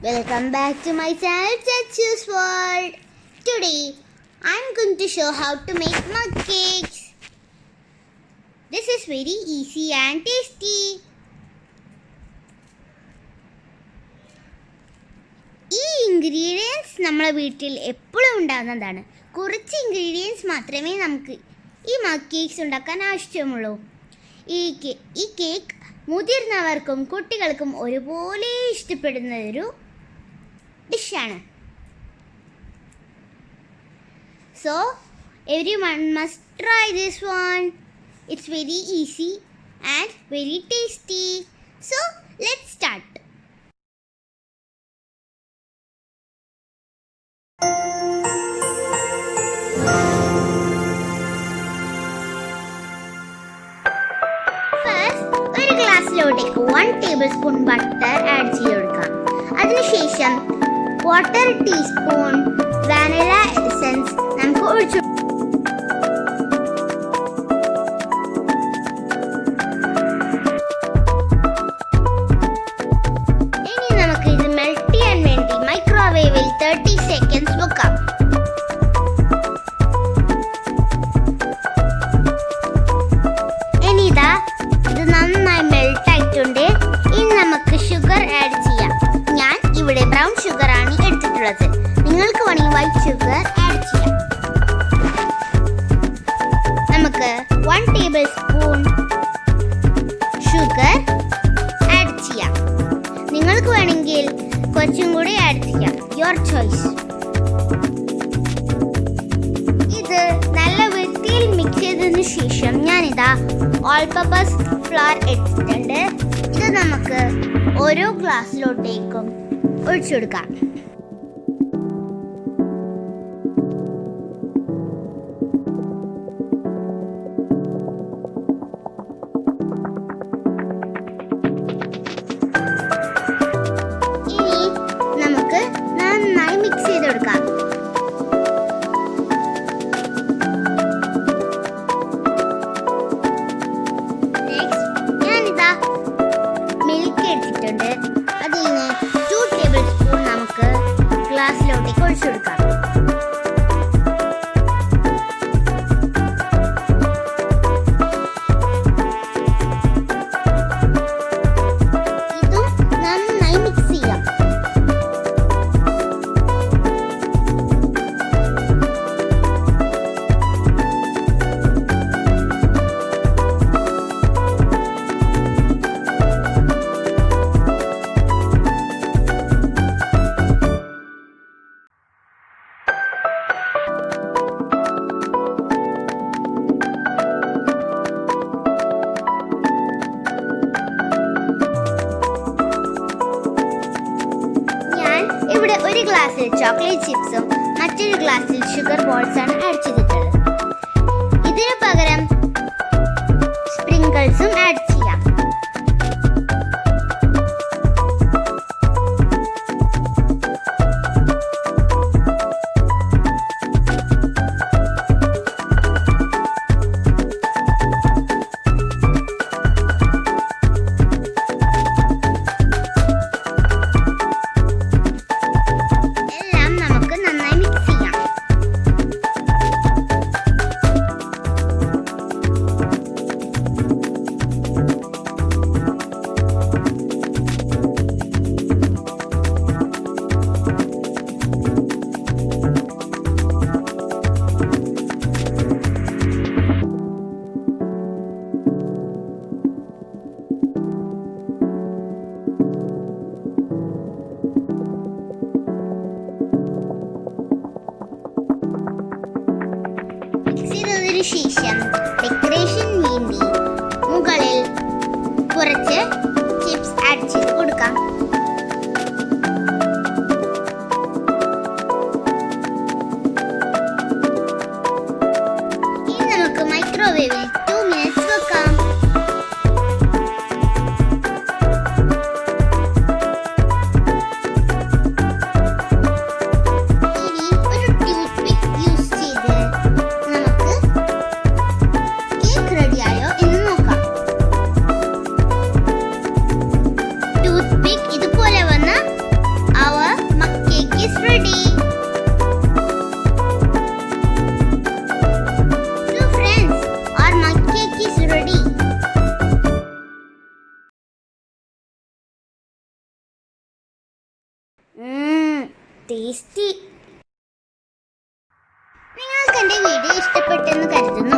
Welcome back to my channel Chachu's World. Today I'm going to show how to make mug cakes. This is very easy and tasty. ഈ ingredients നമ്മുടെ വീട്ടിൽ എപ്പോഴും ഉണ്ടാകുന്നതാണ്. കുറച്ച് ingredients മാത്രമേ നമുക്ക് ഈ മഗ് കേക്ക്സ് ഉണ്ടാക്കാൻ ആവശ്യമുള്ളൂ. ഈ കേക്ക് മുതിർന്നവർക്കും കുട്ടികൾക്കും ഒരുപോലെ ഇഷ്ടപ്പെടുന്ന ഒരു ഡിഷാണ്. So everyone must try this one. It's very easy and very tasty. So let's start. First, ഒരു ഗ്ലാസ്സിലോട്ടേക്ക് 1 tablespoon ബട്ടർ ആഡ് ചെയ്തെടുക്കാം. അതിനുശേഷം 1/4 ടീസ്പൂൺ വാനില എസൻസ് നമുക്ക് ഒഴിച്ചു. ഇനി നമുക്ക് ഇത് മെൽറ്റ് ചെയ്യാൻ വേണ്ടി മൈക്രോവേവിൽ 30 സെക്കൻഡ്സ് വെക്കാം. ഇനി ഇത് നന്നായി മെൽറ്റ് ആയിട്ടുണ്ട്. ഇനി നമുക്ക് ഷുഗർ ആഡ് ചെയ്യാം. ഞാൻ ഇവിടെ ബ്രൗൺ ഷുഗർ ആണ് എടുത്തിട്ടുള്ളത്. നിങ്ങൾക്ക് വേണമെങ്കിൽ വൈറ്റ് ഷുഗർ ആഡ് ചെയ്യാം. നമുക്ക് 1 ടേബിൾസ്പൂൺ ഷുഗർ ആഡ് ചെയ്യാം. നിങ്ങൾക്ക് വേണമെങ്കിൽ കുറച്ചും കൂടി ആഡ് ചെയ്യാം. Your choice. ഇത് നല്ല വൃത്തിയിൽ മിക്സ് ചെയ്തതിനു ശേഷം ഞാനിതാ ഓൾ പർപ്പസ് ഫ്ലോർ എടുത്തിട്ടുണ്ട്. ഇത് നമുക്ക് ഓരോ ഗ്ലാസ്സിലോട്ടേക്കും ഒഴിച്ചു കൊടുക്കാം. ഇനി നമുക്ക് നന്നായി മിക്സ് ചെയ്ത് കൊടുക്കാം. ഞാനിതാ മിൽക്ക് എടുത്തിട്ടുണ്ട്. അതിൽ നിന്ന് 2 ടേബിൾസ്പൂൺ നമുക്ക് ഗ്ലാസ്സിലോട്ടേക്ക് ഒഴിച്ചു കൊടുക്കാം. ഇതും നന്നായി മിക്സ് ചെയ്യാം. ഇവിടെ ഒരു ഗ്ലാസ്സിൽ ചോക്ലേറ്റ് ചിപ്സും മറ്റൊരു ഗ്ലാസ്സിൽ ഷുഗർ ബോൾസ് ആണ് ആഡ് ചെയ്തിട്ടുള്ളത്. ഇതിനു പകരം സ്പ്രിങ്കിൾസും ആഡ് ചെയ്യാം. ശേഷം ഡെക്കറേഷന് വേണ്ടി മുകളിൽ കുറച്ച് ചിപ്സ് ആഡ് ചെയ്ത് കൊടുക്കാം. ഇനി നമുക്ക് മൈക്രോവേവിൽ 2 മിനിറ്റ്സ് വെക്കാം. ഇനി ഒരു ടൂത്ത് പിക്ക് യൂസ് ചെയ്ത് നമുക്ക് കേക്ക് റെഡിയായോ എന്ന് നോക്കാം. ടൂത്ത് പിക്ക് ഇതുപോലെ വന്ന് our ടേസ്റ്റി. നിങ്ങൾക്ക് എൻ്റെ വീഡിയോ ഇഷ്ടപ്പെട്ടെന്ന് കരുതുന്നു.